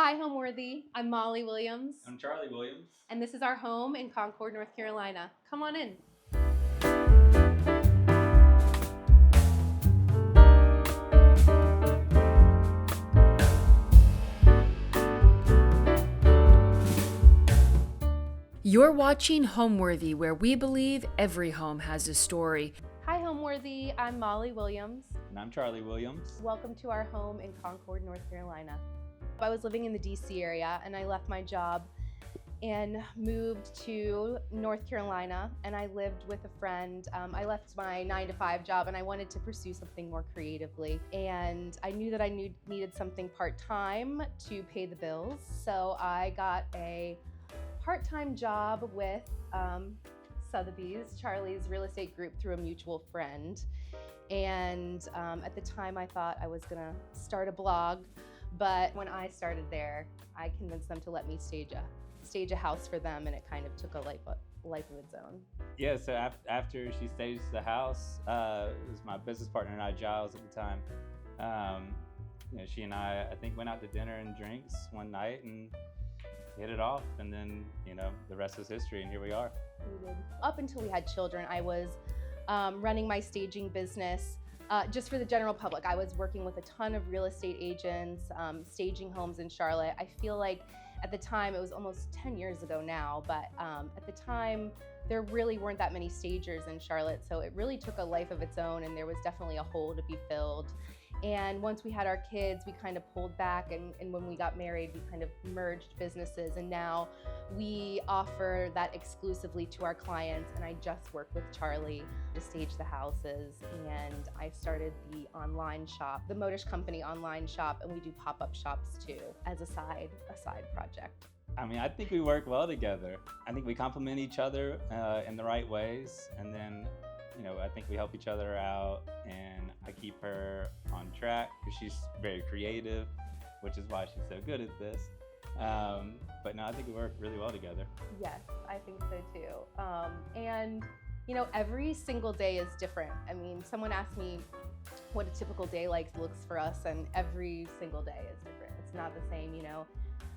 Hi, Homeworthy. I'm Molly Williams. I'm Charlie Williams. And this is our home in Concord, North Carolina. Come on in. You're watching Homeworthy, where we believe every home has a story. Hi, Homeworthy. I'm Molly Williams. And I'm Charlie Williams. Welcome to our home in Concord, North Carolina. I was living in the DC area and I left my job and moved to North Carolina, and I lived with a friend. I left my 9-to-5 job and I wanted to pursue something more creatively, and I knew that I needed something part-time to pay the bills, so I got a part-time job with Sotheby's, Charlie's real estate group, through a mutual friend. And at the time I thought I was gonna start a blog, but when I started there, I convinced them to let me stage a house for them, and it kind of took a life of its own. Yeah, so after she staged the house, it was my business partner and I, Giles, at the time. She and I think, went out to dinner and drinks one night and hit it off, and then, the rest is history, and here we are. We did. Up until we had children, I was running my staging business just for the general public. I was working with a ton of real estate agents, staging homes in Charlotte. I feel like at the time, it was almost 10 years ago now, but at the time, there really weren't that many stagers in Charlotte, so it really took a life of its own, and there was definitely a hole to be filled. And once we had our kids, we kind of pulled back, and when we got married, we kind of merged businesses, and now we offer that exclusively to our clients. And I just work with Charlie to stage the houses, and I started the online shop, the Motish Company online shop, and we do pop-up shops too as a side project. I think we work well together. I think we complement each other in the right ways, and then I think we help each other out, and I keep her on track because she's very creative, which is why she's so good at this. But no, I think we work really well together. Yes, I think so too. And every single day is different. Someone asked me what a typical day looks for us, and every single day is different. It's not the same.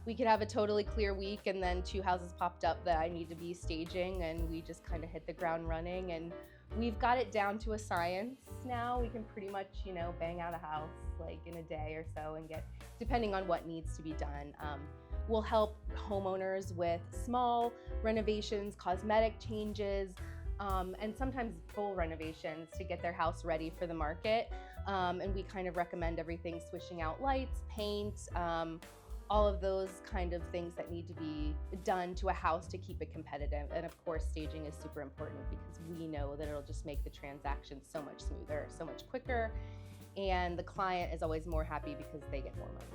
We could have a totally clear week, and then 2 houses popped up that I need to be staging, and we just kind of hit the ground running. And we've got it down to a science now. We can pretty much, bang out a house in a day or so, and get, depending on what needs to be done. We'll help homeowners with small renovations, cosmetic changes, and sometimes full renovations to get their house ready for the market. And we kind of recommend everything: switching out lights, paint, all of those kind of things that need to be done to a house to keep it competitive. And of course, staging is super important because we know that it'll just make the transaction so much smoother, so much quicker, and the client is always more happy because they get more money.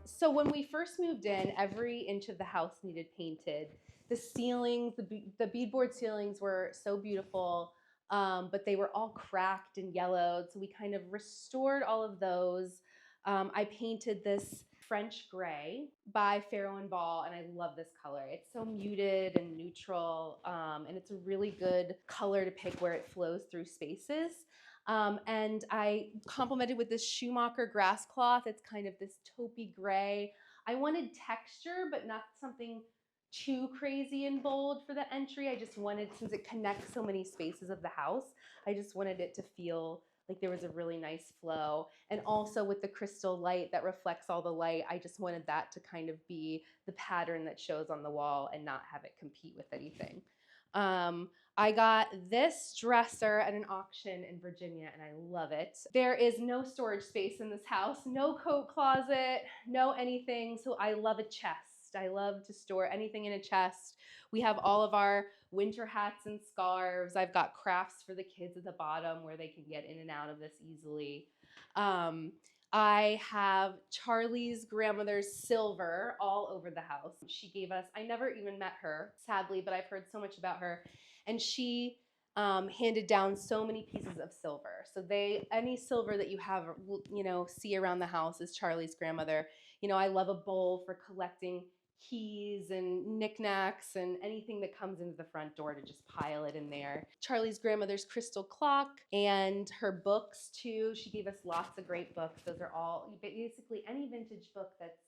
So when we first moved in, every inch of the house needed painted. The ceilings, the beadboard ceilings were so beautiful, but they were all cracked and yellowed, so we kind of restored all of those. I painted this French gray by Farrow & Ball, and I love this color. It's so muted and neutral, and it's a really good color to pick where it flows through spaces. And I complemented with this Schumacher grass cloth. It's kind of this taupey gray. I wanted texture, but not something too crazy and bold for the entry. I just wanted, since it connects so many spaces of the house, I just wanted it to feel like there was a really nice flow. And also with the crystal light that reflects all the light, I just wanted that to kind of be the pattern that shows on the wall and not have it compete with anything. I got this dresser at an auction in Virginia, and I love it. There is no storage space in this house, no coat closet, no anything, so I love a chest. I love to store anything in a chest. We have all of our winter hats and scarves. I've got crafts for the kids at the bottom where they can get in and out of this easily. I have Charlie's grandmother's silver all over the house. She gave us, I never even met her, sadly, but I've heard so much about her. And she handed down so many pieces of silver. So any silver that you have, see around the house is Charlie's grandmother. I love a bowl for collecting keys and knickknacks and anything that comes into the front door to just pile it in there. Charlie's grandmother's crystal clock and her books too. She gave us lots of great books. Those are all basically any vintage book that's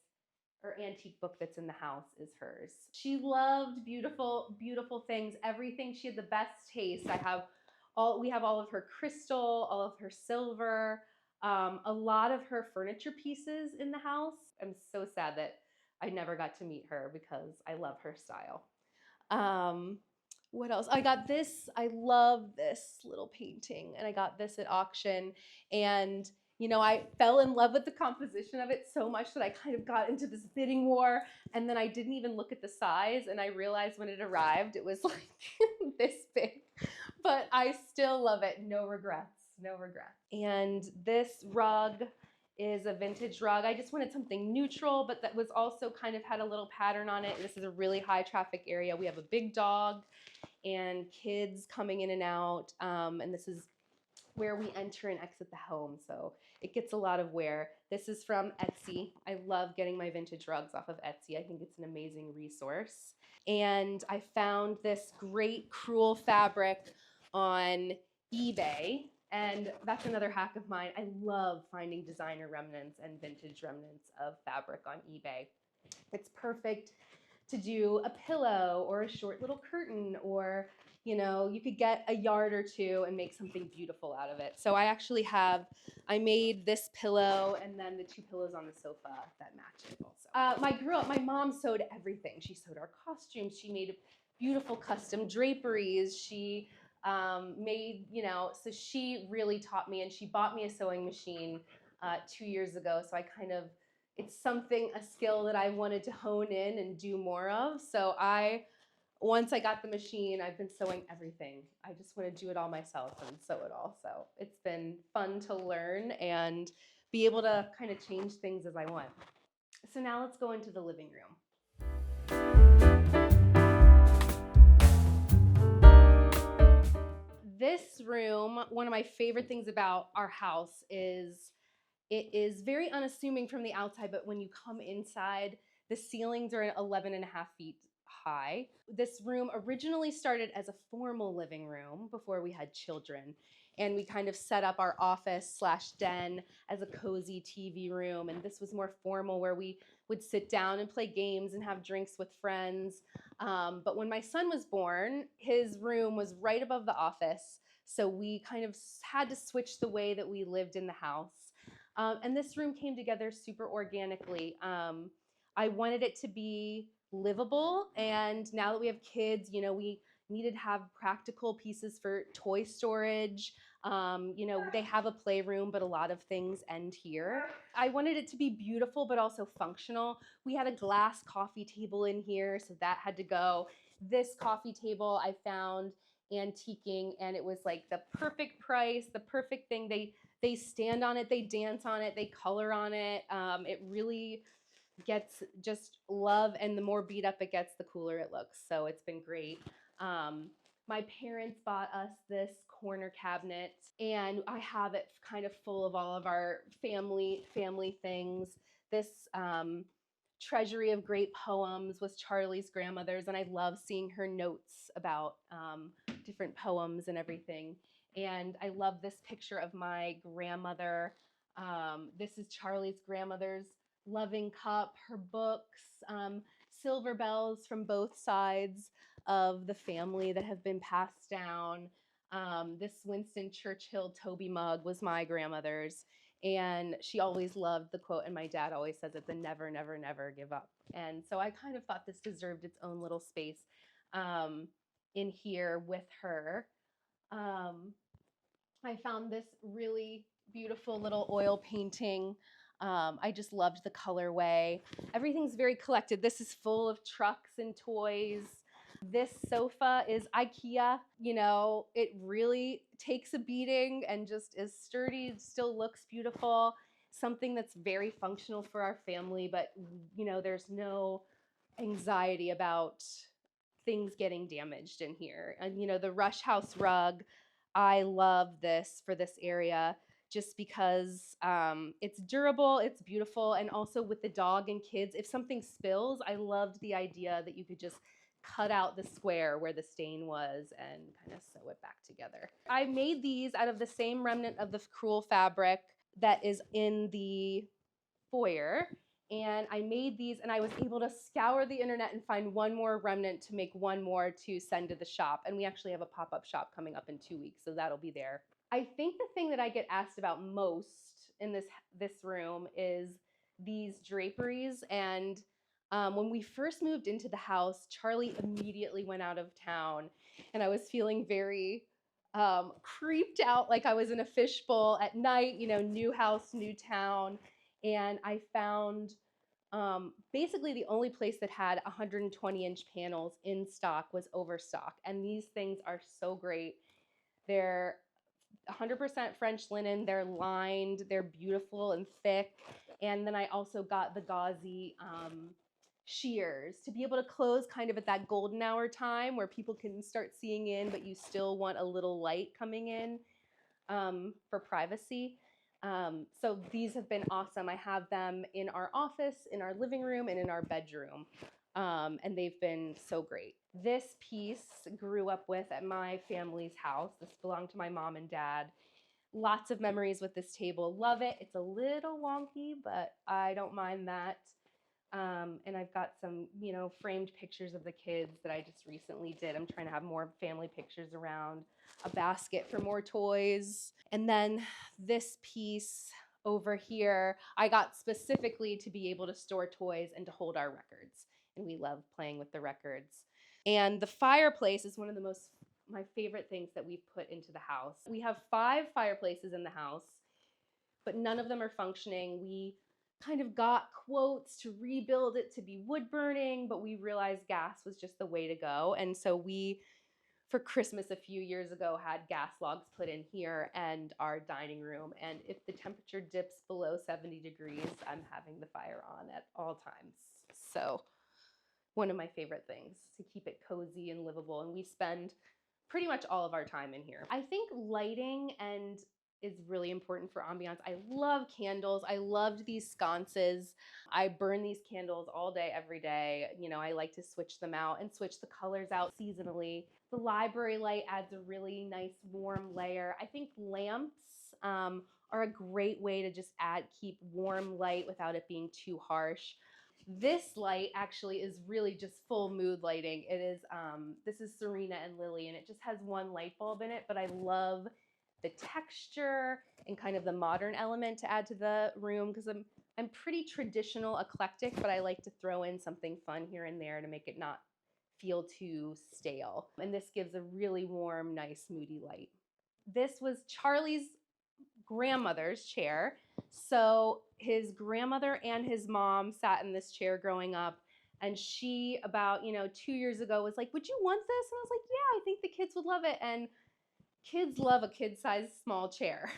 or antique book that's in the house is hers. She loved beautiful, beautiful things. Everything. She had the best taste. We have all of her crystal, all of her silver, a lot of her furniture pieces in the house. I'm so sad that I never got to meet her because I love her style. What else? I got this. I love this little painting, and I got this at auction. And I fell in love with the composition of it so much that I kind of got into this bidding war. And then I didn't even look at the size, and I realized when it arrived, it was like this big. But I still love it. No regrets. No regrets. And this rug is a vintage rug. I just wanted something neutral, but that was also kind of had a little pattern on it. This is a really high traffic area. We have a big dog and kids coming in and out. And this is where we enter and exit the home. So it gets a lot of wear. This is from Etsy. I love getting my vintage rugs off of Etsy. I think it's an amazing resource. And I found this great crewel fabric on eBay. And that's another hack of mine. I love finding designer remnants and vintage remnants of fabric on eBay. It's perfect to do a pillow or a short little curtain, or you could get a yard or two and make something beautiful out of it. So I made this pillow and then the two pillows on the sofa that match it also. My mom sewed everything. She sewed our costumes. She made beautiful custom draperies. She made, so she really taught me, and she bought me a sewing machine 2 years ago. So it's a skill that I wanted to hone in and do more of. So once I got the machine, I've been sewing everything. I just want to do it all myself and sew it all. So it's been fun to learn and be able to kind of change things as I want. So now let's go into the living room. This room, one of my favorite things about our house is it is very unassuming from the outside, but when you come inside, the ceilings are 11.5 feet high. This room originally started as a formal living room before we had children. And we kind of set up our office/den as a cozy TV room. And this was more formal, where we would sit down and play games and have drinks with friends. But when my son was born, his room was right above the office. So we kind of had to switch the way that we lived in the house. And this room came together super organically. I wanted it to be livable, and now that we have kids, we needed to have practical pieces for toy storage. They have a playroom, but a lot of things end here. I wanted it to be beautiful, but also functional. We had a glass coffee table in here, so that had to go. This coffee table I found antiquing, and it was like the perfect price, the perfect thing. They stand on it, they dance on it, they color on it. It really gets just love, and the more beat up it gets, the cooler it looks. So it's been great. My parents bought us this corner cabinet, and I have it kind of full of all of our family things. This treasury of great poems was Charlie's grandmother's, and I love seeing her notes about different poems and everything. And I love this picture of my grandmother. This is Charlie's grandmother's loving cup, her books, silver bells from both sides of the family that have been passed down. This Winston Churchill Toby mug was my grandmother's, and she always loved the quote, and my dad always says it, the never, never, never give up. And so I kind of thought this deserved its own little space in here with her. I found this really beautiful little oil painting. I just loved the colorway. Everything's very collected. This is full of trucks and toys. This sofa is IKEA. It really takes a beating and just is sturdy, still looks beautiful. Something that's very functional for our family, but there's no anxiety about things getting damaged in here. And the Rush House rug, I love this for this area. just because it's durable, it's beautiful, and also with the dog and kids, if something spills, I loved the idea that you could just cut out the square where the stain was and kind of sew it back together. I made these out of the same remnant of the crewel fabric that is in the foyer. And I made these and I was able to scour the internet and find one more remnant to make one more to send to the shop. And we actually have a pop-up shop coming up in 2 weeks, so that'll be there. I think the thing that I get asked about most in this room is these draperies. And when we first moved into the house, Charlie immediately went out of town, and I was feeling very creeped out, like I was in a fishbowl at night, you know, new house, new town. And I found basically the only place that had 120-inch panels in stock was Overstock. And these things are so great. They're 100% French linen. They're lined. They're beautiful and thick. And then I also got the gauzy shears to be able to close kind of at that golden hour time where people can start seeing in, but you still want a little light coming in for privacy. So these have been awesome. I have them in our office, in our living room, and in our bedroom. And they've been so great. This piece grew up with at my family's house. This belonged to my mom and dad. Lots of memories with this table. Love it. It's a little wonky, but I don't mind that. And I've got some, you know, framed pictures of the kids that I just recently did. I'm trying to have more family pictures around, a basket for more toys. And then this piece over here, I got specifically to be able to store toys and to hold our records. And we love playing with the records. And the fireplace is one of my favorite things that we've put into the house. We have 5 fireplaces in the house, but none of them are functioning. We kind of got quotes to rebuild it to be wood burning, but we realized gas was just the way to go. And so we, for Christmas a few years ago, had gas logs put in here and our dining room. And if the temperature dips below 70 degrees, I'm having the fire on at all times. So one of my favorite things, to keep it cozy and livable. And we spend pretty much all of our time in here. I think lighting is really important for ambiance. I love candles. I loved these sconces. I burn these candles all day, every day. You know, I like to switch them out and switch the colors out seasonally. The library light adds a really nice warm layer. I think lamps are a great way to just keep warm light without it being too harsh. This light actually is really just full mood lighting. It is, this is Serena and Lily, and it just has one light bulb in it, but I love the texture and kind of the modern element to add to the room because I'm pretty traditional, eclectic, but I like to throw in something fun here and there to make it not feel too stale. And this gives a really warm, nice, moody light. This was Charlie's grandmother's chair. So his grandmother and his mom sat in this chair growing up. And she, about 2 years ago, was like, "Would you want this?" And I was like, "Yeah, I think the kids would love it." And kids love a kid-sized small chair.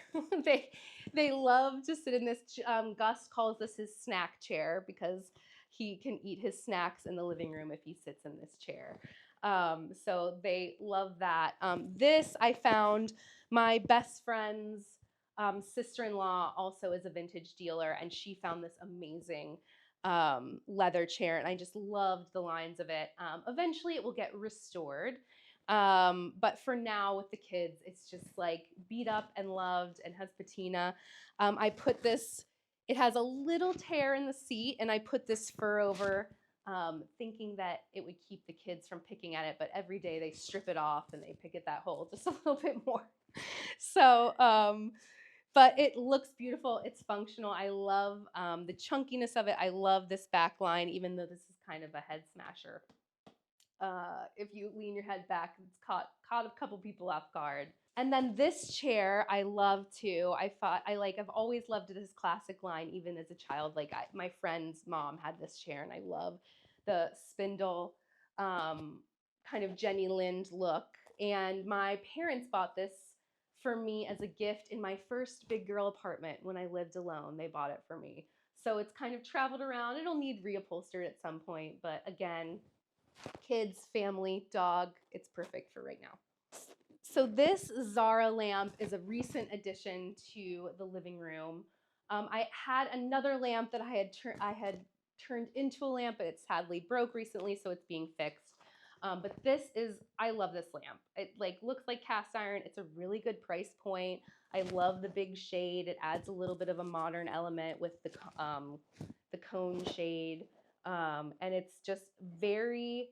they love to sit in this. Gus calls this his snack chair because he can eat his snacks in the living room if he sits in this chair. So they love that. This I found my best friend's sister-in-law also is a vintage dealer, and she found this amazing leather chair, and I just loved the lines of it. Eventually it will get restored. But for now with the kids, it's just like beat up and loved and has patina. I put this, it has a little tear in the seat, and I put this fur over thinking that it would keep the kids from picking at it, but every day they strip it off and they pick at that hole just a little bit more. So, but it looks beautiful. It's functional. I love the chunkiness of it. I love this back line, even though this is kind of a head smasher. If you lean your head back, it's caught a couple people off guard. And then this chair I love too. I've always loved this classic line, even as a child. My friend's mom had this chair, and I love the spindle kind of Jenny Lind look. And my parents bought this for me as a gift in my first big girl apartment when I lived alone. They bought it for me. So it's kind of traveled around. It'll need reupholstered at some point, but again, kids, family, dog, it's perfect for right now. So this Zara lamp is a recent addition to the living room. I had another lamp that I had turned into a lamp, but it sadly broke recently, so it's being fixed. But I love this lamp. It like looks like cast iron. It's a really good price point. I love the big shade. It adds a little bit of a modern element with the cone shade, and it's just very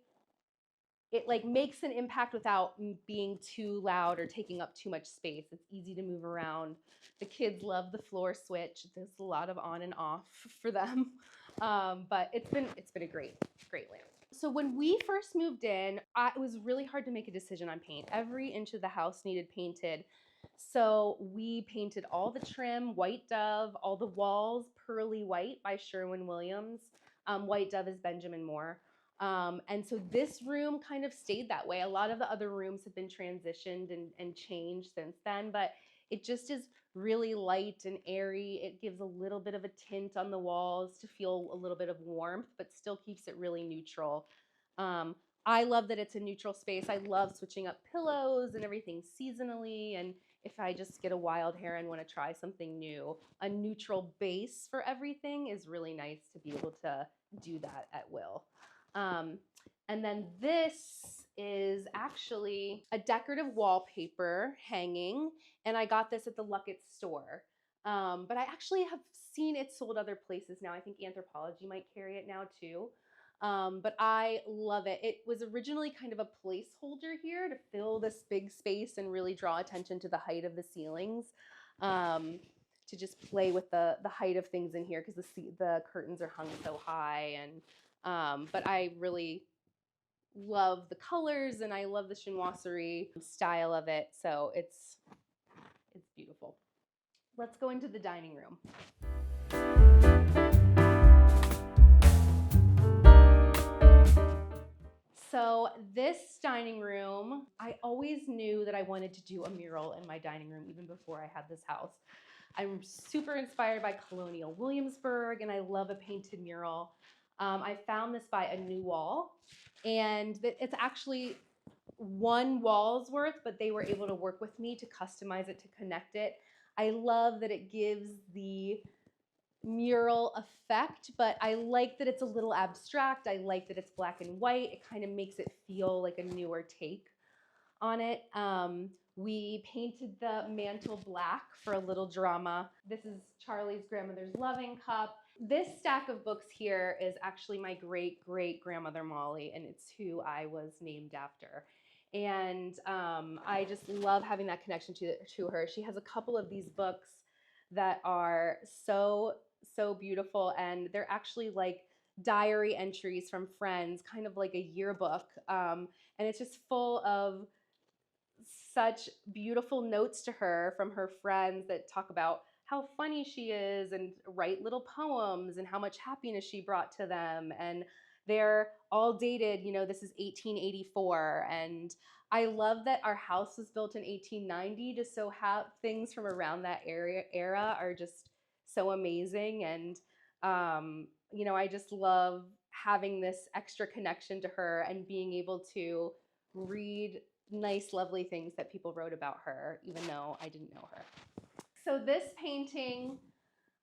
it like makes an impact without being too loud or taking up too much space. It's easy to move around. The kids love the floor switch. There's a lot of on and off for them, but it's been a great lamp. So when we first moved in, it was really hard to make a decision on paint. Every inch of the house needed painted. So we painted all the trim white dove, all the walls pearly white by Sherwin-Williams. White dove is Benjamin Moore. And so this room kind of stayed that way. A lot of the other rooms have been transitioned and changed since then, but it just is really light and airy. It gives a little bit of a tint on the walls to feel a little bit of warmth, but still keeps it really neutral. I love that it's a neutral space. I love switching up pillows and everything seasonally. And if I just get a wild hair and want to try something new, a neutral base for everything is really nice to be able to do that at will. And then this is actually a decorative wallpaper hanging, and I got this at the Luckett store. But I actually have seen it sold other places now. I think Anthropologie might carry it now too. But I love it. It was originally kind of a placeholder here to fill this big space and really draw attention to the height of the ceilings. To just play with the height of things in here because the curtains are hung so high, and but I really love the colors and I love the chinoiserie style of it, so it's beautiful. Let's go into the dining room. So this dining room, I always knew that I wanted to do a mural in my dining room even before I had this house. I'm super inspired by Colonial Williamsburg, and I love a painted mural. I found this by a new wall, and it's actually one wall's worth, but they were able to work with me to customize it, to connect it. I love that it gives the mural effect, but I like that it's a little abstract. I like that it's black and white. It kind of makes it feel like a newer take on it. We painted the mantle black for a little drama. This is Charlie's grandmother's loving cup. This stack of books here is actually my great-great-grandmother Molly, and it's who I was named after. And I just love having that connection to her. She has a couple of these books that are so beautiful, and they're actually like diary entries from friends, kind of like a yearbook. And it's just full of such beautiful notes to her from her friends that talk about how funny she is and write little poems and how much happiness she brought to them. And they're all dated, this is 1884. And I love that our house was built in 1890, just so how things from around that era are just so amazing. And, I just love having this extra connection to her and being able to read nice, lovely things that people wrote about her, even though I didn't know her. So this painting,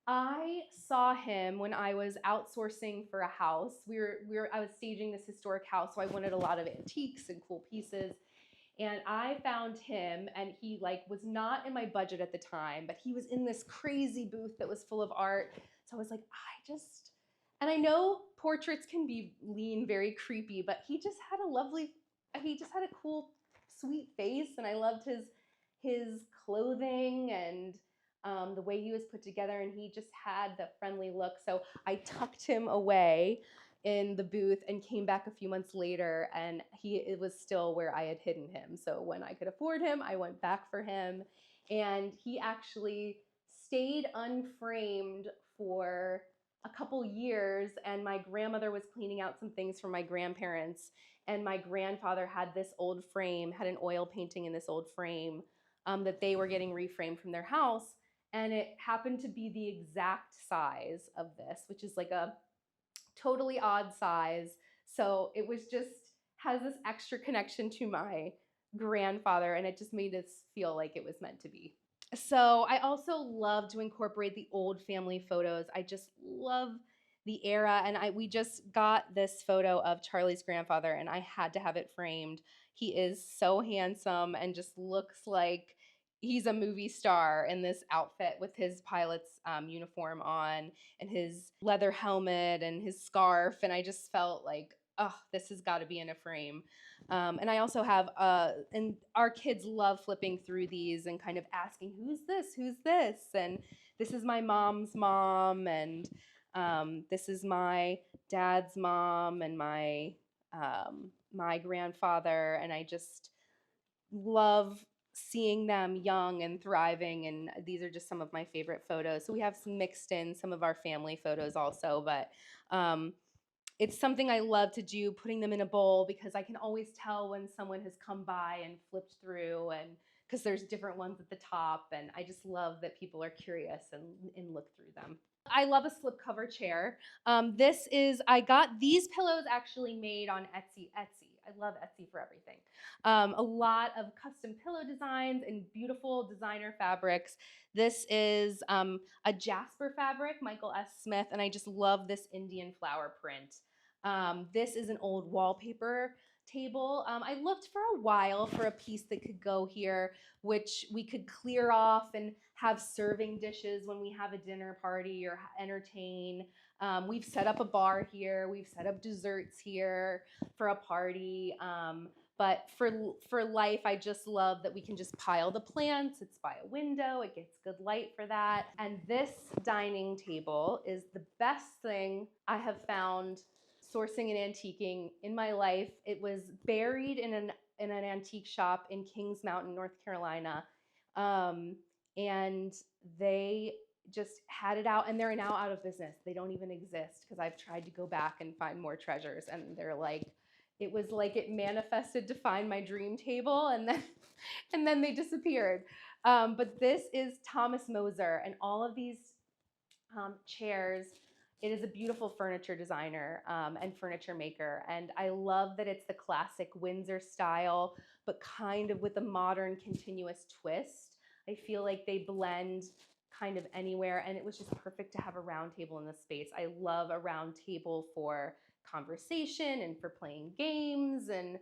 I saw him when I was outsourcing for a house. I was staging this historic house, so I wanted a lot of antiques and cool pieces. And I found him, and he was not in my budget at the time, but he was in this crazy booth that was full of art. So I was like, and I know portraits can be very creepy, but he just had a cool, sweet face, and I loved his clothing and the way he was put together, and he just had the friendly look. So I tucked him away in the booth and came back a few months later, and it was still where I had hidden him. So when I could afford him, I went back for him, and he actually stayed unframed for a couple years, and my grandmother was cleaning out some things for my grandparents, and my grandfather had this old frame, had an oil painting in this old frame that they were getting reframed from their house, and it happened to be the exact size of this, which is like a totally odd size. So it was just has this extra connection to my grandfather, and it just made us feel like it was meant to be. So I also love to incorporate the old family photos. I just love the era, and we just got this photo of Charlie's grandfather, and I had to have it framed. He is so handsome and just looks like he's a movie star in this outfit with his pilot's uniform on and his leather helmet and his scarf, and I just felt like, oh, this has got to be in a frame. And I also have, and our kids love flipping through these and kind of asking, who's this? Who's this? And this is my mom's mom, and this is my dad's mom, and my grandfather. And I just love seeing them young and thriving. And these are just some of my favorite photos. So we have some mixed in some of our family photos also, but it's something I love to do, putting them in a bowl, because I can always tell when someone has come by and flipped through, and because there's different ones at the top, and I just love that people are curious and look through them. I love a slipcover chair. I got these pillows actually made on Etsy. I love Etsy for everything. A lot of custom pillow designs and beautiful designer fabrics. This is a jasper fabric, Michael S. Smith, and I just love this Indian flower print. This is an old wallpaper table. I looked for a while for a piece that could go here, which we could clear off and have serving dishes when we have a dinner party or entertain. We've set up a bar here. We've set up desserts here for a party. But for life, I just love that we can just pile the plants. It's by a window. It gets good light for that. And this dining table is the best thing I have found sourcing and antiquing in my life. It was buried in an antique shop in Kings Mountain, North Carolina. And they just had it out, and they're now out of business. They don't even exist, because I've tried to go back and find more treasures, and they're like, it was like it manifested to find my dream table, and then they disappeared. But this is Thomas Moser, and all of these chairs. It is a beautiful furniture designer and furniture maker, and I love that it's the classic Windsor style, but kind of with a modern continuous twist. I feel like they blend kind of anywhere, and it was just perfect to have a round table in this space. I love a round table for conversation and for playing games and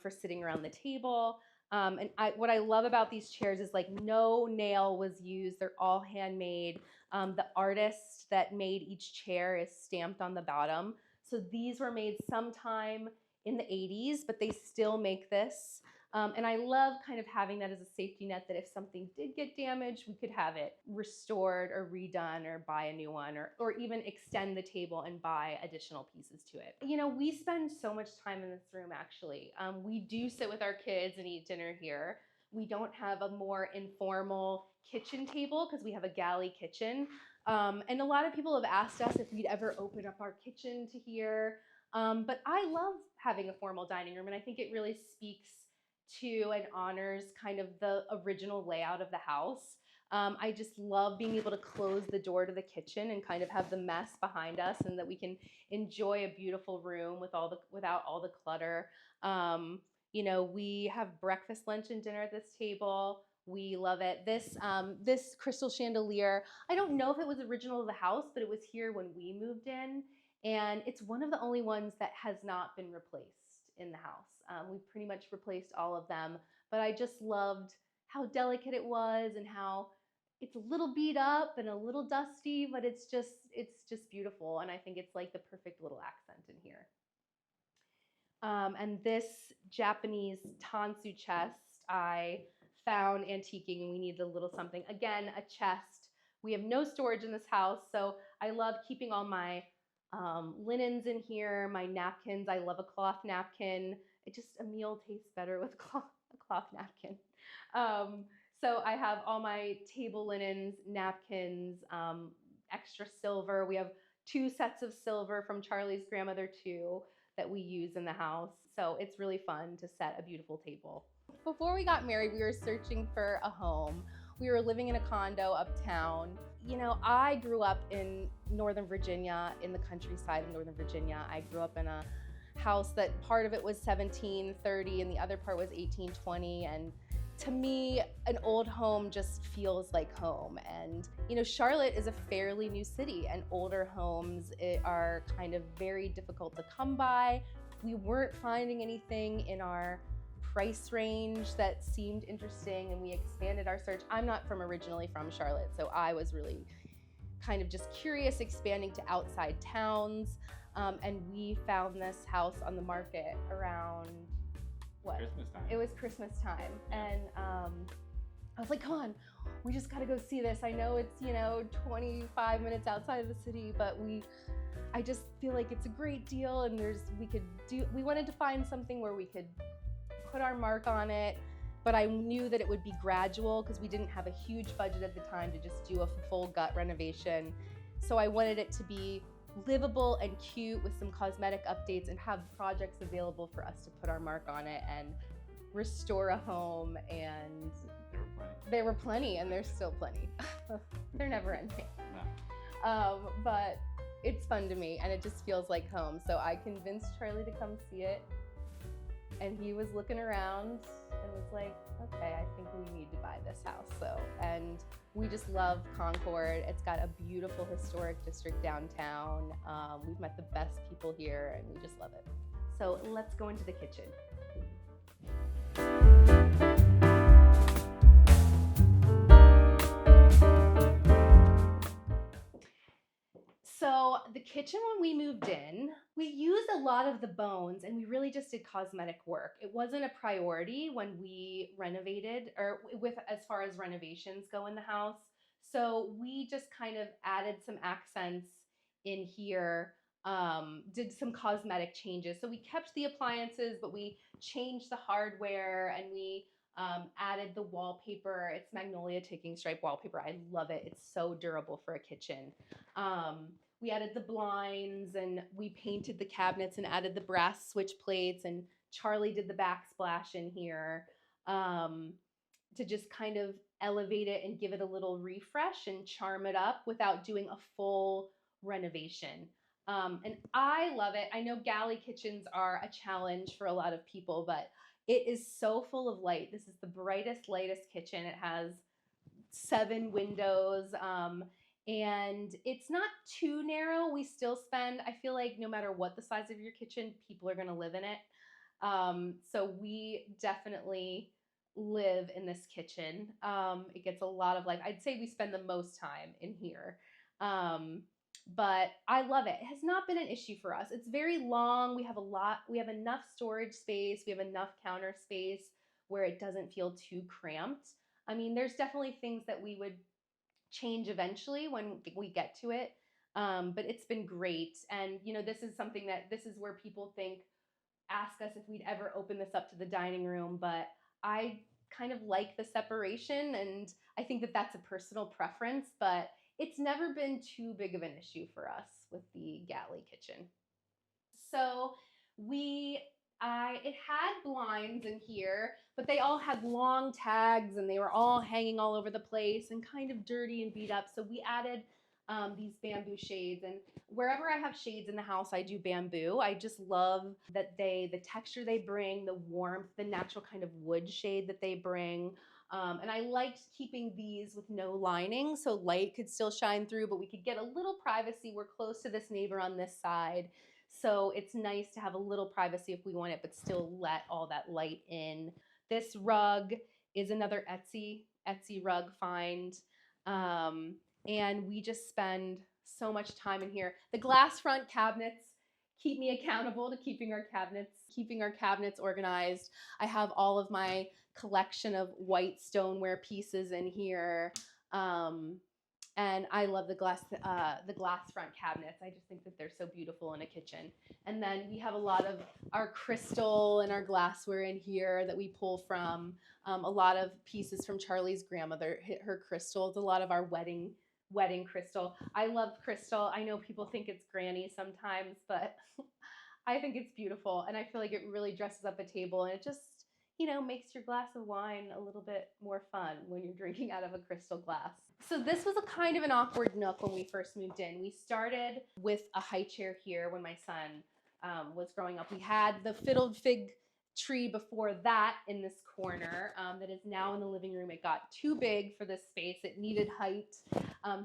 for sitting around the table. What I love about these chairs is like no nail was used. They're all handmade. The artist that made each chair is stamped on the bottom. So these were made sometime in the 80s, but they still make this. And I love kind of having that as a safety net, that if something did get damaged, we could have it restored or redone or buy a new one, or even extend the table and buy additional pieces to it. You know, we spend so much time in this room, actually. We do sit with our kids and eat dinner here. We don't have a more informal kitchen table because we have a galley kitchen. And a lot of people have asked us if we'd ever open up our kitchen to here. But I love having a formal dining room, and I think it really speaks to and honors kind of the original layout of the house. I just love being able to close the door to the kitchen and kind of have the mess behind us, and that we can enjoy a beautiful room without all the clutter. You know, we have breakfast, lunch, and dinner at this table. We love it. This crystal chandelier, I don't know if it was original to the house, but it was here when we moved in, and it's one of the only ones that has not been replaced in the house. We've pretty much replaced all of them, but I just loved how delicate it was and how it's a little beat up and a little dusty, but it's just beautiful, and I think it's like the perfect little accent in here. And this Japanese tansu chest I found antiquing, and we needed a little something. Again, a chest. We have no storage in this house, so I love keeping all my linens in here, my napkins. I love a cloth napkin. A meal tastes better with a cloth napkin. So I have all my table linens, napkins, extra silver. We have 2 sets of silver from Charlie's grandmother too that we use in the house. So it's really fun to set a beautiful table. Before we got married, we were searching for a home. We were living in a condo uptown. You know, I grew up in Northern Virginia, in the countryside of Northern Virginia. I grew up in a house that part of it was 1730 and the other part was 1820. And to me, an old home just feels like home. And Charlotte is a fairly new city, and older homes are kind of very difficult to come by. We weren't finding anything in our price range that seemed interesting, and we expanded our search. I'm not originally from Charlotte, so I was really kind of just curious, expanding to outside towns. And we found this house on the market around Christmas time. It was Christmas time, and I was like, come on, we just gotta go see this. I know it's 25 minutes outside of the city, but I just feel like it's a great deal, and we wanted to find something where we could put our mark on it, but I knew that it would be gradual because we didn't have a huge budget at the time to just do a full gut renovation. So I wanted it to be livable and cute with some cosmetic updates, and have projects available for us to put our mark on it and restore a home. And there were plenty, and there's still plenty. They're never ending. No. But it's fun to me, and it just feels like home. So I convinced Charlie to come see it, and he was looking around and was like, okay, I think we need to buy this house. And we just love Concord. It's got a beautiful historic district downtown. We've met the best people here, and we just love it. So let's go into the kitchen. So the kitchen, when we moved in, we used a lot of the bones, and we really just did cosmetic work. It wasn't a priority when we renovated, or as far as renovations go in the house. So we just kind of added some accents in here, did some cosmetic changes. So we kept the appliances, but we changed the hardware, and we added the wallpaper. It's magnolia taking stripe wallpaper. I love it. It's so durable for a kitchen. We added the blinds, and we painted the cabinets and added the brass switch plates, and Charlie did the backsplash in here to just kind of elevate it and give it a little refresh and charm it up without doing a full renovation. And I love it. I know galley kitchens are a challenge for a lot of people, but it is so full of light. This is the brightest, lightest kitchen. It has 7 windows. And it's not too narrow. We still spend, I feel like no matter what the size of your kitchen, people are going to live in it. So we definitely live in this kitchen. It gets a lot of life. I'd say we spend the most time in here. But I love it. It has not been an issue for us. It's very long. We have enough storage space. We have enough counter space where it doesn't feel too cramped. I mean, there's definitely things that we would change eventually when we get to it. But it's been great. And, this is where people ask us if we'd ever open this up to the dining room. But I kind of like the separation, and I think that that's a personal preference, but it's never been too big of an issue for us with the galley kitchen. So it had blinds in here, but they all had long tags, and they were all hanging all over the place and kind of dirty and beat up. So we added these bamboo shades, and wherever I have shades in the house, I do bamboo. I just love that the texture they bring, the warmth, the natural kind of wood shade that they bring. And I liked keeping these with no lining, so light could still shine through, but we could get a little privacy. We're close to this neighbor on this side, so it's nice to have a little privacy if we want it, but still let all that light in. This rug is another Etsy rug find, and we just spend so much time in here. The glass front cabinets keep me accountable to keeping our cabinets organized. I have all of my collection of white stoneware pieces in here. And I love the glass front cabinets. I just think that they're so beautiful in a kitchen. And then we have a lot of our crystal and our glassware in here that we pull from. A lot of pieces from Charlie's grandmother, her crystals, a lot of our wedding crystal. I love crystal. I know people think it's granny sometimes, but I think it's beautiful. And I feel like it really dresses up a table, and it just, makes your glass of wine a little bit more fun when you're drinking out of a crystal glass. So this was a kind of an awkward nook when we first moved in. We started with a high chair here when my son was growing up. We had the fiddled fig tree before that in this corner that is now in the living room. It got too big for this space. It needed height.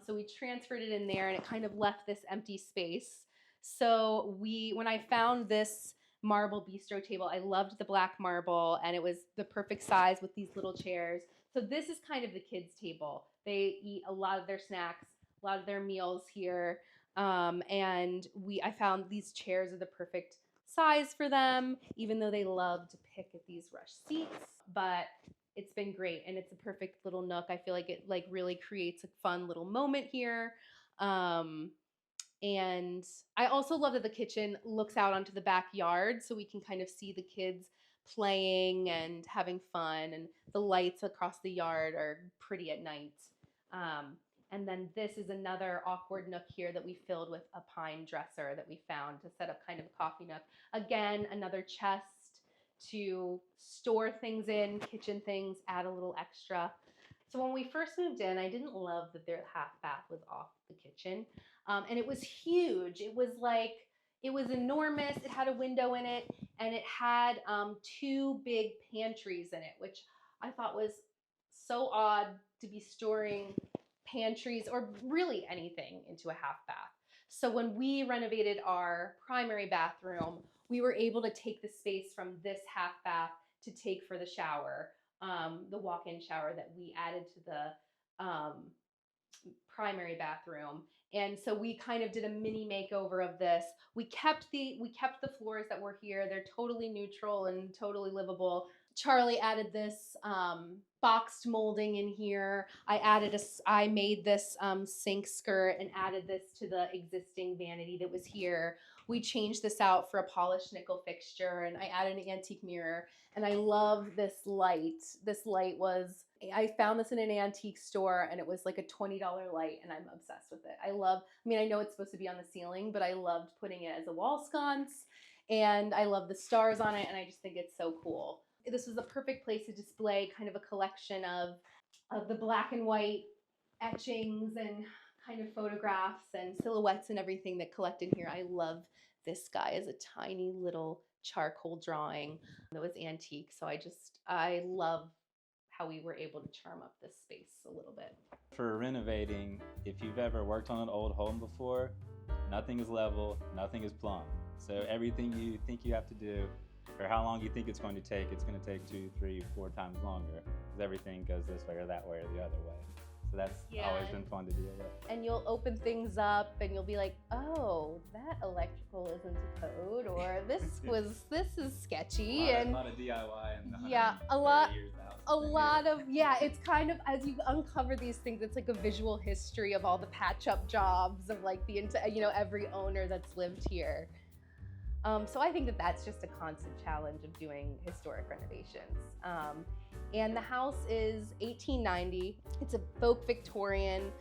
So we transferred it in there and it kind of left this empty space. So when I found this marble bistro table, I loved the black marble and it was the perfect size with these little chairs. So this is kind of the kids' table. They eat a lot of their snacks, a lot of their meals here. And I found these chairs are the perfect size for them, even though they love to pick at these rush seats. But it's been great, and it's a perfect little nook. I feel like it like really creates a fun little moment here. And I also love that the kitchen looks out onto the backyard, so we can kind of see the kids playing and having fun, and the lights across the yard are pretty at night. And then this is another awkward nook here that we filled with a pine dresser that we found to set up kind of a coffee nook. Again, another chest to store things in, kitchen things, add a little extra. So when we first moved in, I didn't love that their half bath was off the kitchen. And it was huge. It was enormous. It had a window in it, and it had 2 big pantries in it, which I thought was so odd to be storing pantries or really anything into a half bath. So when we renovated our primary bathroom, we were able to take the space from this half bath to take for the shower, the walk-in shower that we added to the primary bathroom. And so we kind of did a mini makeover of this. We kept the floors that were here. They're totally neutral and totally livable. Charlie added this boxed molding in here. I made this sink skirt and added this to the existing vanity that was here. We changed this out for a polished nickel fixture, and I added an antique mirror. And I love this light. I found this in an antique store, and it was like a $20 light, and I'm obsessed with it. I know it's supposed to be on the ceiling, but I loved putting it as a wall sconce, and I love the stars on it, and I just think it's so cool. This was the perfect place to display kind of a collection of the black and white etchings and kind of photographs and silhouettes and everything that collect in here. I love this guy as a tiny little charcoal drawing that was antique. So I love how we were able to charm up this space a little bit. For renovating, if you've ever worked on an old home before, nothing is level, nothing is plumb. So everything you think you have to do, or how long you think it's going to take 2, 3, 4 times longer, because everything goes this way or that way or the other way. So that's always been fun to deal with. And you'll open things up and you'll be like, oh, that electrical isn't to code, or this is sketchy. A lot of DIY and it's kind of, as you uncover these things, it's like a visual history of all the patch up jobs of like every owner that's lived here. So I think that that's just a constant challenge of doing historic renovations. And the house is 1890. It's a folk Victorian.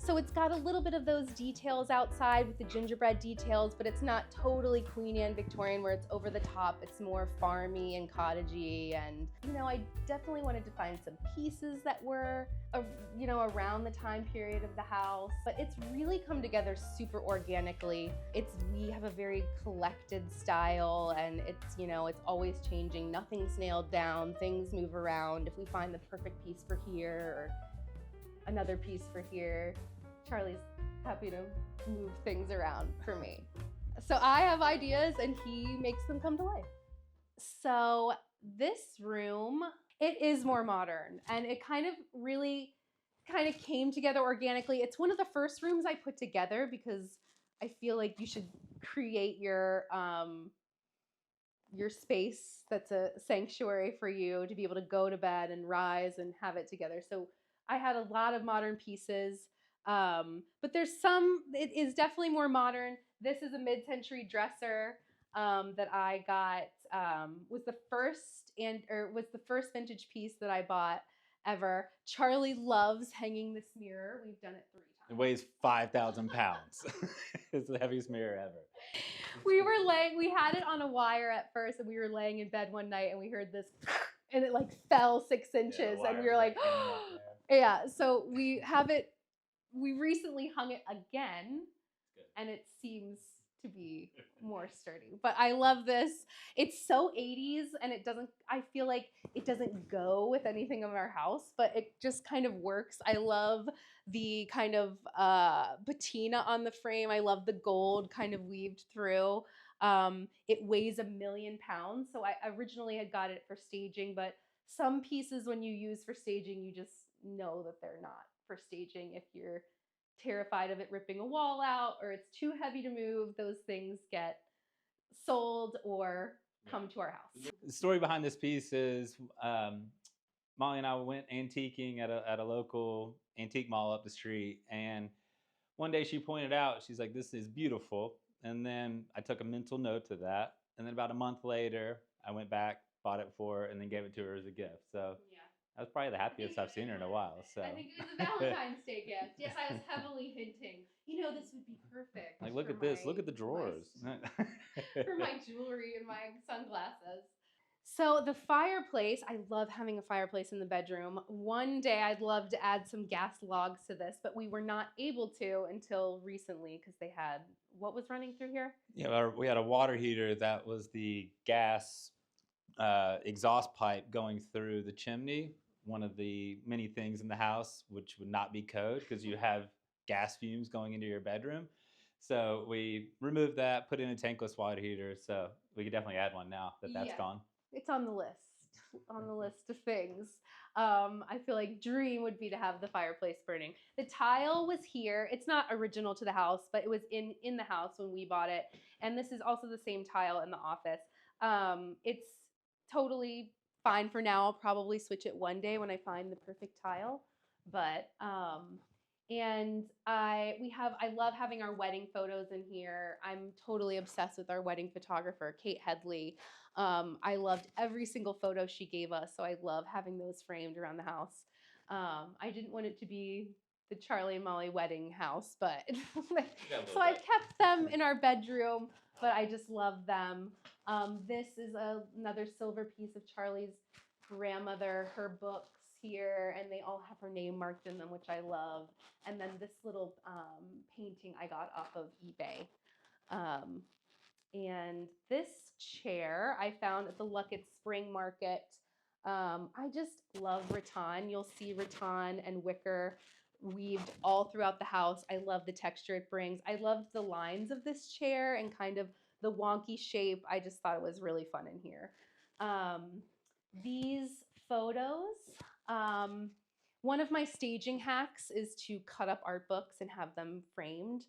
So it's got a little bit of those details outside with the gingerbread details, but it's not totally Queen Anne Victorian where it's over the top. It's more farmy and cottagey. And, I definitely wanted to find some pieces that were, around the time period of the house. But it's really come together super organically. We have a very collected style, and it's always changing. Nothing's nailed down. Things move around. If we find the perfect piece for here or another piece for here, Charlie's happy to move things around for me. So I have ideas and he makes them come to life. So this room, it is more modern, and it kind of came together organically. It's one of the first rooms I put together because I feel like you should create your space that's a sanctuary for you to be able to go to bed and rise and have it together. So I had a lot of modern pieces, but it is definitely more modern. This is a mid-century dresser that I got, was the first vintage piece that I bought ever. Charlie loves hanging this mirror. We've done it 3 times. It weighs 5,000 pounds. It's the heaviest mirror ever. We had it on a wire at first, and we were laying in bed one night and we heard this and it fell 6 inches, and we were like, yeah, so we recently hung it again, and it seems to be more sturdy. But I love this. It's so 80s, and I feel like it doesn't go with anything in our house, but it just kind of works. I love the kind of patina on the frame. I love the gold kind of weaved through. It weighs 1,000,000 pounds. So I originally had got it for staging, but some pieces when you use for staging, you just know that they're not for staging if you're terrified of it ripping a wall out or it's too heavy to move. Those things get sold or come to our house. The story behind this piece is Molly and I went antiquing at a local antique mall up the street, and one day she pointed out, she's like, "This is beautiful," and then I took a mental note to that, and then about a month later, I went back, bought it for her, and then gave it to her as a gift. So Yeah. that was probably the happiest I've seen her in a while. So I think it was a Valentine's Day gift. Yes, I was heavily hinting. This would be perfect. like, look at this, look at the drawers. For my jewelry and my sunglasses. So the fireplace, I love having a fireplace in the bedroom. One day I'd love to add some gas logs to this, but we were not able to until recently because they had, what was running through here? Yeah, we had a water heater that was the gas exhaust pipe going through the chimney. One of the many things in the house which would not be code because you have gas fumes going into your bedroom. So we removed that, put in a tankless water heater. So we could definitely add one now that that's gone. It's on the list of things. I feel like dream would be to have the fireplace burning. The tile was here. It's not original to the house, but it was in the house when we bought it. And this is also the same tile in the office. It's totally fine for now. I'll probably switch it one day when I find the perfect tile. But and I love having our wedding photos in here. I'm totally obsessed with our wedding photographer, Kate Headley. I loved every single photo she gave us, so I love having those framed around the house. I didn't want it to be the Charlie and Molly wedding house, but so I've kept them in our bedroom, but I just love them. This is another silver piece of Charlie's grandmother, her books here, and they all have her name marked in them, which I love. And then this little painting I got off of eBay. And this chair I found at the Luckett Spring Market. I just love rattan. You'll see rattan and wicker weaved all throughout the house. I love the texture it brings. I loved the lines of this chair and kind of the wonky shape. I just thought it was really fun in here. These photos, one of my staging hacks is to cut up art books and have them framed.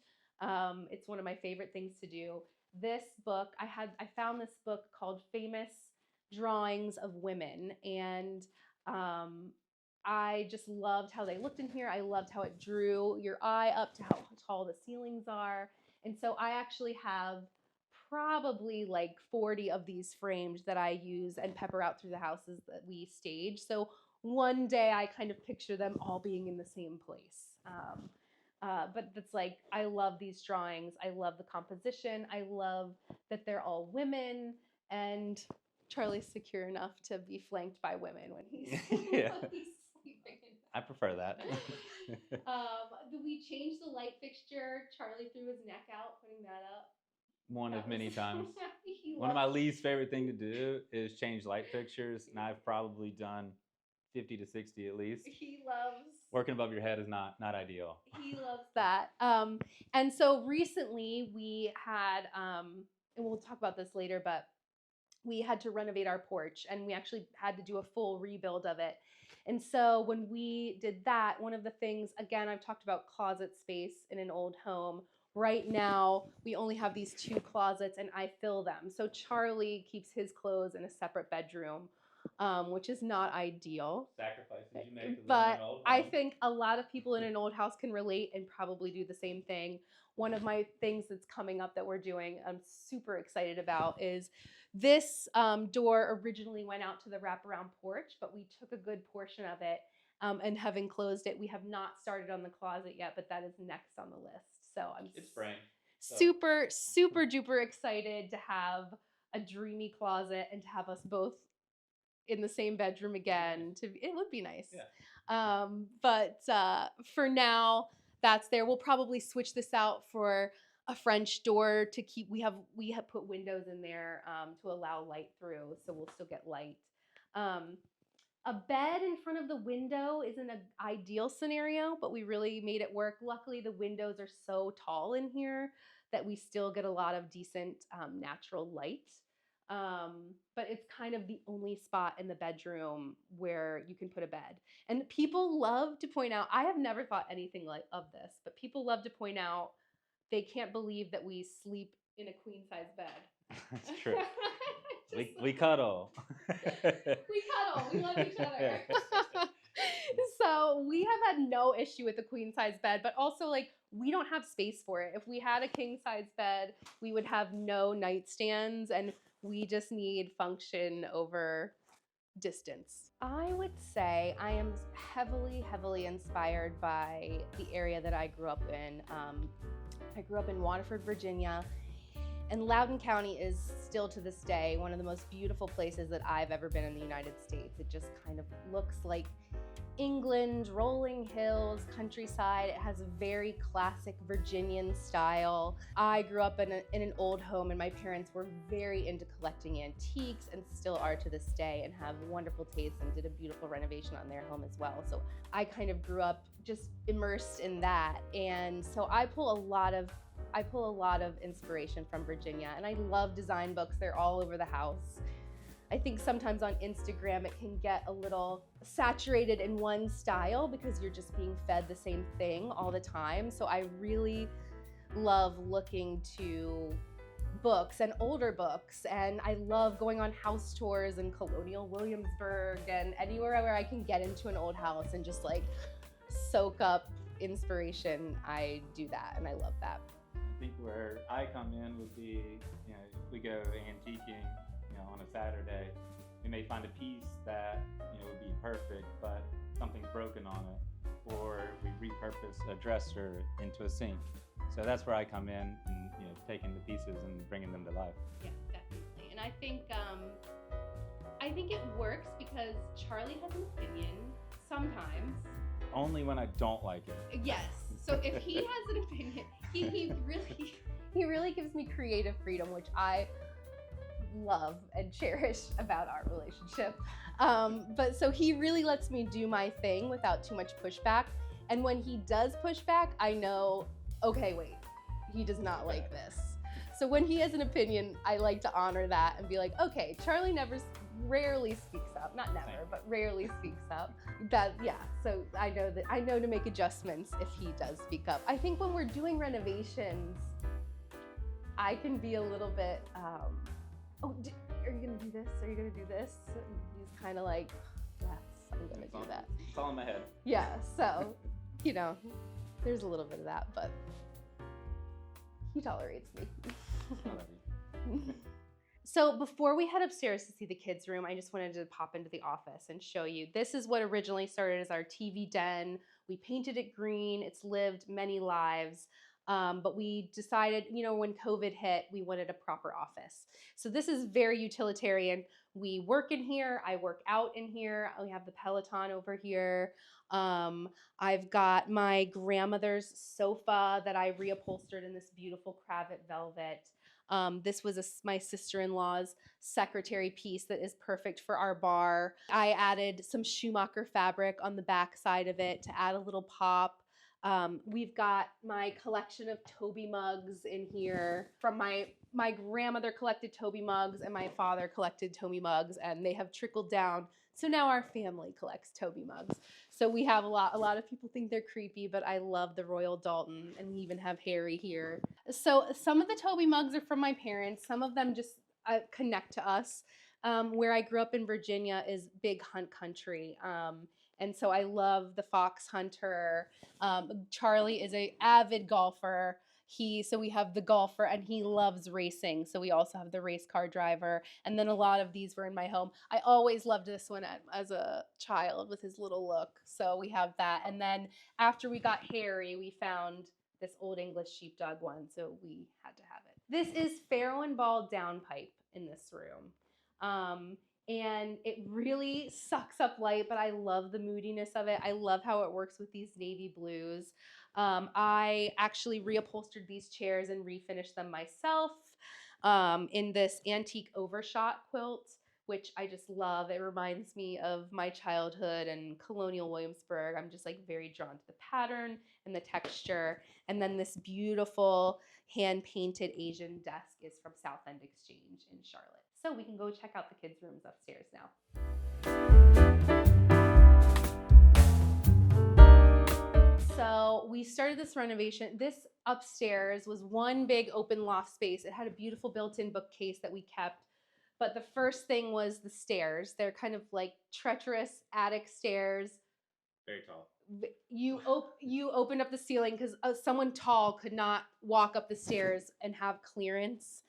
It's one of my favorite things to do. This book, I found this book called Famous Drawings of Women, and I just loved how they looked in here. I loved how it drew your eye up to how tall the ceilings are. And so I actually have probably like 40 of these framed that I use and pepper out through the houses that we stage. So one day I kind of picture them all being in the same place. But it's like, I love these drawings. I love the composition. I love that they're all women, and Charlie's secure enough to be flanked by women when he's, Yeah. when he's sleeping. I prefer that. We changed the light fixture. Charlie threw his neck out putting that up. One of many times. He One of my loves- least favorite thing to do is change light fixtures, and I've probably done 50 to 60 at least. He loves Working above your head is not ideal. He loves that. And so recently we had, and we'll talk about this later, but we had to renovate our porch, and we actually had to do a full rebuild of it. And so when we did that, one of the things, again, I've talked about closet space in an old home. Right now, we only have these 2 closets, and I fill them. So Charlie keeps his clothes in a separate bedroom, which is not ideal. Sacrifices you make. But I think a lot of people in an old house can relate and probably do the same thing. One of my things that's coming up that we're doing, I'm super excited about, is this door originally went out to the wraparound porch, but we took a good portion of it and have enclosed it. We have not started on the closet yet, but that is next on the list. So I'm super duper excited to have a dreamy closet and to have us both in the same bedroom again. It would be nice. Yeah. But for now, that's there. We'll probably switch this out for a French door to keep. We have put windows in there to allow light through, so we'll still get light. Um, a bed in front of the window isn't an ideal scenario, but we really made it work. Luckily, the windows are so tall in here that we still get a lot of decent natural light. But it's kind of the only spot in the bedroom where you can put a bed. And people love to point out, I have never thought anything like of this, but people love to point out they can't believe that we sleep in a queen size bed. That's true. We cuddle. We cuddle. We love each other. So we have had no issue with the queen size bed, but also like we don't have space for it. If we had a king size bed, we would have no nightstands, and we just need function over distance. I would say I am heavily, heavily inspired by the area that I grew up in. I grew up in Waterford, Virginia. And Loudoun County is still to this day one of the most beautiful places that I've ever been in the United States. It just kind of looks like England, rolling hills, countryside. It has a very classic Virginian style. I grew up in an old home, and my parents were very into collecting antiques and still are to this day, and have wonderful taste and did a beautiful renovation on their home as well. So I kind of grew up just immersed in that. And so I pull a lot of inspiration from Virginia, and I love design books. They're all over the house. I think sometimes on Instagram it can get a little saturated in one style because you're just being fed the same thing all the time. So I really love looking to books and older books, and I love going on house tours in colonial Williamsburg and anywhere where I can get into an old house and just like soak up inspiration. I do that, and I love that. I think where I come in would be, if we go antiquing, on a Saturday, we may find a piece that, would be perfect, but something's broken on it, or we repurpose a dresser into a sink. So that's where I come in and, taking the pieces and bringing them to life. Yeah, definitely. And I think it works because Charlie has an opinion sometimes. Only when I don't like it. Yes. So if he has an opinion, he really gives me creative freedom, which I love and cherish about our relationship. But so he really lets me do my thing without too much pushback. And when he does push back, I know, okay, wait, he does not like this. So when he has an opinion, I like to honor that and be like, okay, Charlie rarely speaks up, not never, but rarely speaks up. So I know to make adjustments if he does speak up. I think when we're doing renovations, I can be a little bit, are you gonna do this? Are you gonna do this? And he's kind of like, yes, I'm gonna do that. It's all in my head. Yeah, so, there's a little bit of that, but he tolerates me. So before we head upstairs to see the kids' room, I just wanted to pop into the office and show you. This is what originally started as our TV den. We painted it green. It's lived many lives. But we decided, when COVID hit, we wanted a proper office. So this is very utilitarian. We work in here. I work out in here. We have the Peloton over here. I've got my grandmother's sofa that I reupholstered in this beautiful cravat velvet. This was my sister-in-law's secretary piece that is perfect for our bar. I added some Schumacher fabric on the back side of it to add a little pop. We've got my collection of Toby mugs in here. From my grandmother collected Toby mugs, and my father collected Toby mugs, and they have trickled down. So now our family collects Toby mugs. So we have a lot of people think they're creepy, but I love the Royal Dalton, and we even have Harry here. So some of the Toby mugs are from my parents. Some of them just connect to us. Where I grew up in Virginia is big hunt country. And so I love the fox hunter. Charlie is an avid golfer. So we have the golfer, and he loves racing. So we also have the race car driver. And then a lot of these were in my home. I always loved this one as a child with his little look. So we have that. And then after we got Harry, we found this old English sheepdog one. So we had to have it. This is Farrow and Ball downpipe in this room. And it really sucks up light, but I love the moodiness of it. I love how it works with these navy blues. I actually reupholstered these chairs and refinished them myself in this antique overshot quilt, which I just love. It reminds me of my childhood and colonial Williamsburg. I'm just like very drawn to the pattern and the texture. And then this beautiful hand painted Asian desk is from South End Exchange in Charlotte. So we can go check out the kids' rooms upstairs now. So we started this renovation. This upstairs was one big open loft space. It had a beautiful built-in bookcase that we kept. But the first thing was the stairs. They're kind of like treacherous attic stairs. Very tall. You opened up the ceiling because someone tall could not walk up the stairs and have clearance.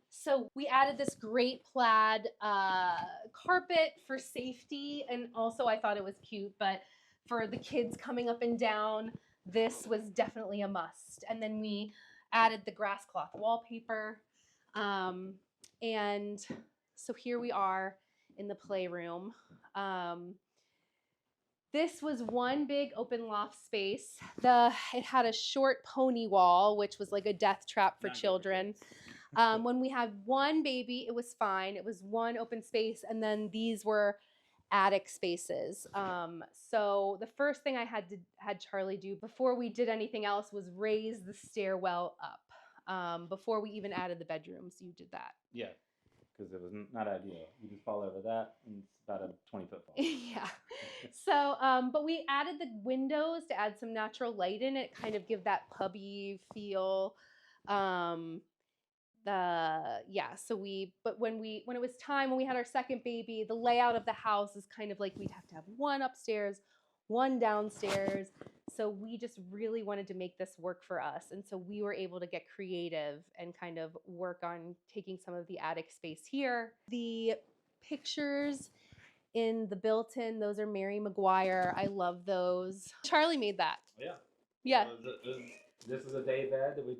So we added this great plaid carpet for safety, and also I thought it was cute, but for the kids coming up and down, this was definitely a must. And then we added the grass cloth wallpaper. And so here we are in the playroom. This was one big open loft space. It had a short pony wall, which was like a death trap for children. When we had one baby, it was fine. It was one open space, and then these were attic spaces. So the first thing I had Charlie do before we did anything else was raise the stairwell up. Before we even added the bedrooms, you did that. Yeah, because it was not ideal. You just fall over that, and it's about a 20-foot fall. Yeah. So, but we added the windows to add some natural light in it, kind of give that pubby feel. But when it was time, when we had our second baby, the layout of the house is kind of like we'd have to have one upstairs, one downstairs. So we just really wanted to make this work for us. And so we were able to get creative and kind of work on taking some of the attic space here. The pictures in the built-in, those are Mary McGuire. I love those. Charlie made that. Yeah. Yeah. This is a day bed that we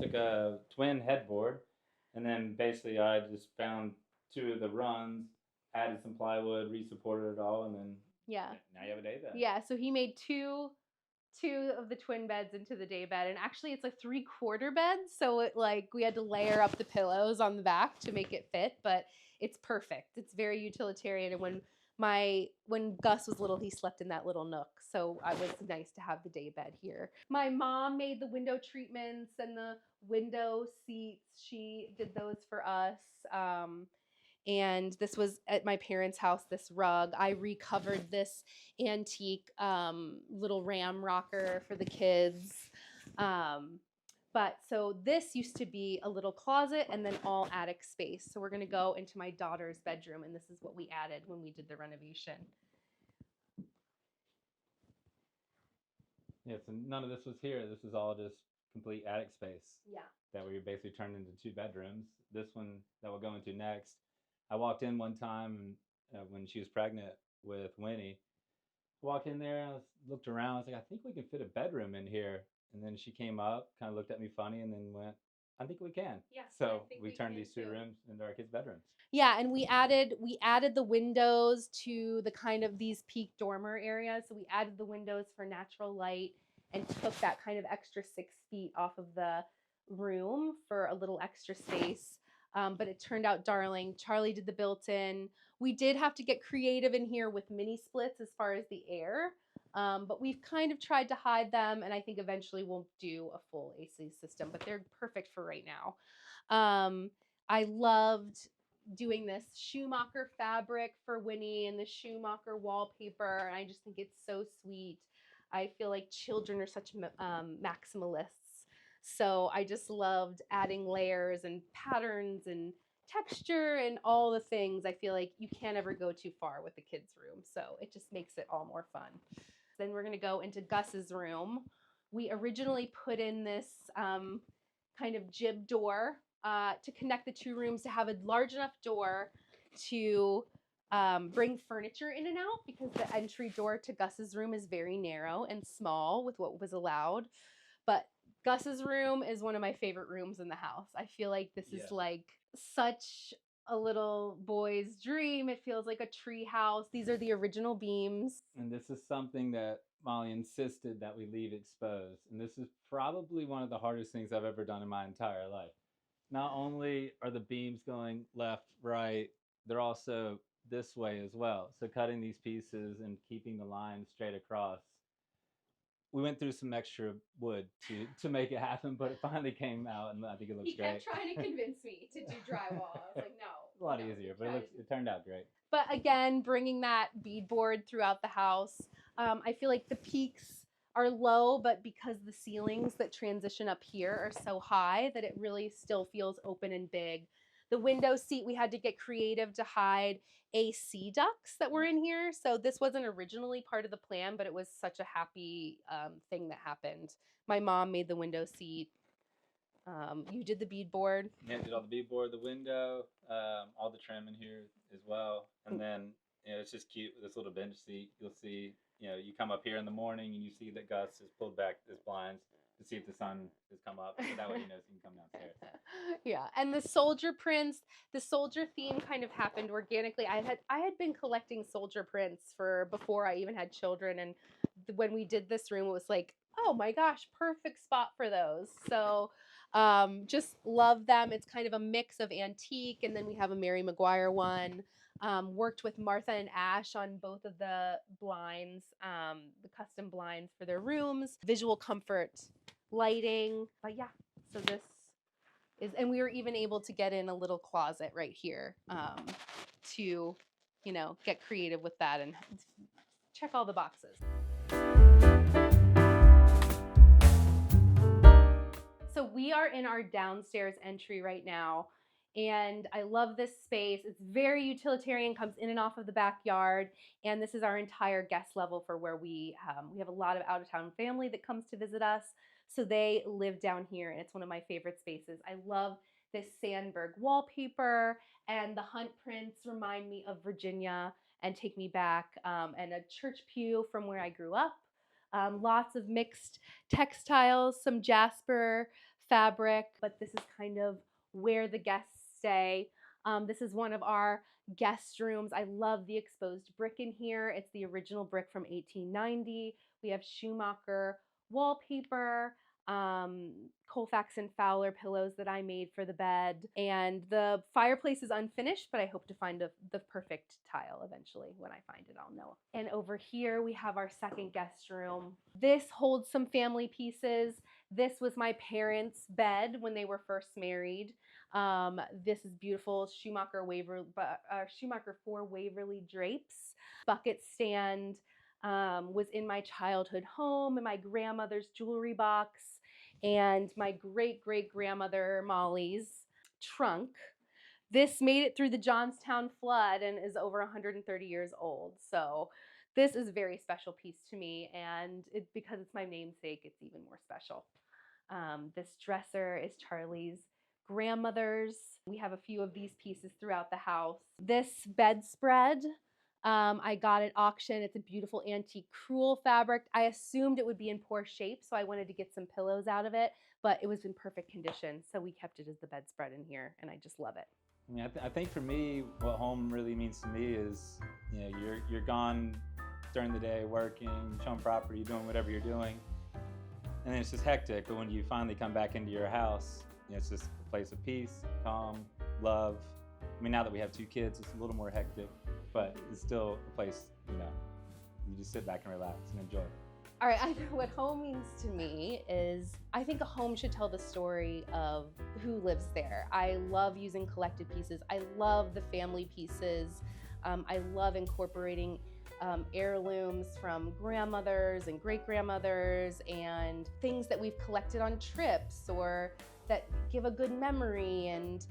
took a twin headboard, and then basically I just found two of the runs, added some plywood, re-supported it all, and then Yeah. now you have a day bed. Yeah, so he made two of the twin beds into the day bed, and actually it's a 3/4 bed, so it like we had to layer up the pillows on the back to make it fit, but it's perfect. It's very utilitarian, and when Gus was little, he slept in that little nook, so it was nice to have the day bed here. My mom made the window treatments and the window seats. She did those for us. And this was at my parents' house, this rug. I recovered this antique little ram rocker for the kids. But so this used to be a little closet and then all attic space. So we're going to go into my daughter's bedroom, and this is what we added when we did the renovation. Yeah, so none of this was here. This was all just complete attic space. Yeah. That we basically turned into 2 bedrooms. This one that we'll go into next. I walked in one time when she was pregnant with Winnie. I walked in there, I looked around, I was like, I think we can fit a bedroom in here. And then she came up, kind of looked at me funny, and then went, I think we can. Yeah. So we turned these 2 rooms into our kids' bedrooms. Yeah, and we added the windows to the kind of these peak dormer areas. So we added the windows for natural light and took that kind of extra 6 feet off of the room for a little extra space. But it turned out darling. Charlie did the built-in. We did have to get creative in here with mini splits as far as the air. But we've kind of tried to hide them, and I think eventually we'll do a full AC system, but they're perfect for right now. I loved doing this Schumacher fabric for Winnie and the Schumacher wallpaper, and I just think it's so sweet. I feel like children are such maximalists. So I just loved adding layers and patterns and texture and all the things. I feel like you can't ever go too far with the kids' room. So it just makes it all more fun. Then we're going to go into Gus's room. We originally put in this kind of jib door to connect the 2 rooms to have a large enough door to bring furniture in and out, because the entry door to Gus's room is very narrow and small with what was allowed. But Gus's room is one of my favorite rooms in the house. I feel like this is like such a little boy's dream. It feels like a tree house. These are the original beams. And this is something that Molly insisted that we leave exposed. And this is probably one of the hardest things I've ever done in my entire life. Not only are the beams going left, right, they're also this way as well. So cutting these pieces and keeping the line straight across. We went through some extra wood to make it happen, but it finally came out, and I think it looks great. He kept trying to convince me to do drywall. I was like, no. It's a lot easier, but it turned out great. But again, bringing that beadboard throughout the house, I feel like the peaks are low, but because the ceilings that transition up here are so high that it really still feels open and big. The window seat, we had to get creative to hide AC ducts that were in here. So this wasn't originally part of the plan, but it was such a happy thing that happened. My mom made the window seat. You did the beadboard. Yeah, did all the beadboard, the window, all the trim in here as well. And then, it's just cute with this little bench seat. You'll see, you come up here in the morning and you see that Gus has pulled back his blinds to see if the sun has come up. So that way he knows he can come downstairs. Yeah, and the soldier prints, the soldier theme kind of happened organically. I had been collecting soldier prints for before I even had children, and when we did this room, it was like, oh my gosh, perfect spot for those. So just love them. It's kind of a mix of antique, and then we have a Mary Maguire one. Worked with Martha and Ash on both of the blinds, the custom blinds for their rooms, visual comfort, lighting. But yeah, so this is, and we were even able to get in a little closet right here to, get creative with that and check all the boxes. So we are in our downstairs entry right now. And I love this space. It's very utilitarian, comes in and off of the backyard. And this is our entire guest level for where we have a lot of out-of-town family that comes to visit us. So they live down here, and it's one of my favorite spaces. I love this Sandberg wallpaper, and the Hunt prints remind me of Virginia and take me back, and a church pew from where I grew up. Lots of mixed textiles, some jasper fabric, but this is kind of where the guests stay. This is one of our guest rooms. I love the exposed brick in here. It's the original brick from 1890. We have Schumacher wallpaper, Colfax and Fowler pillows that I made for the bed. And the fireplace is unfinished, but I hope to find the perfect tile eventually. When I find it, I'll know. And over here we have our second guest room. This holds some family pieces. This was my parents' bed when they were first married. This is beautiful Schumacher 4 Waverly drapes. Bucket stand was in my childhood home, in my grandmother's jewelry box, and my great-great-grandmother Molly's trunk. This made it through the Johnstown flood and is over 130 years old. So this is a very special piece to me, and because it's my namesake, it's even more special. This dresser is Charlie's grandmother's. We have a few of these pieces throughout the house. This bedspread I got at auction. It's a beautiful antique crewel fabric. I assumed it would be in poor shape, so I wanted to get some pillows out of it, but it was in perfect condition, so we kept it as the bedspread in here, and I just love it. Yeah, I think for me, what home really means to me is, you're gone during the day working, showing property, doing whatever you're doing, and then it's just hectic. But when you finally come back into your house, it's just a place of peace, calm, love. I mean, now that we have 2 kids, it's a little more hectic, but it's still a place, you just sit back and relax and enjoy. All right, what home means to me is, I think a home should tell the story of who lives there. I love using collected pieces. I love the family pieces. I love incorporating heirlooms from grandmothers and great-grandmothers and things that we've collected on trips or that give a good memory. And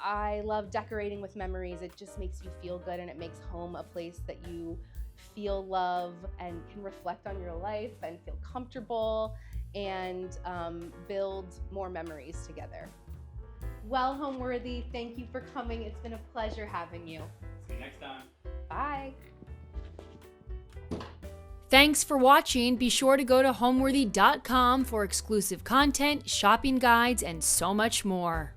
I love decorating with memories. It just makes you feel good, and it makes home a place that you feel love and can reflect on your life and feel comfortable and build more memories together. Well, Homeworthy, thank you for coming. It's been a pleasure having you. See you next time. Bye. Thanks for watching. Be sure to go to homeworthy.com for exclusive content, shopping guides, and so much more.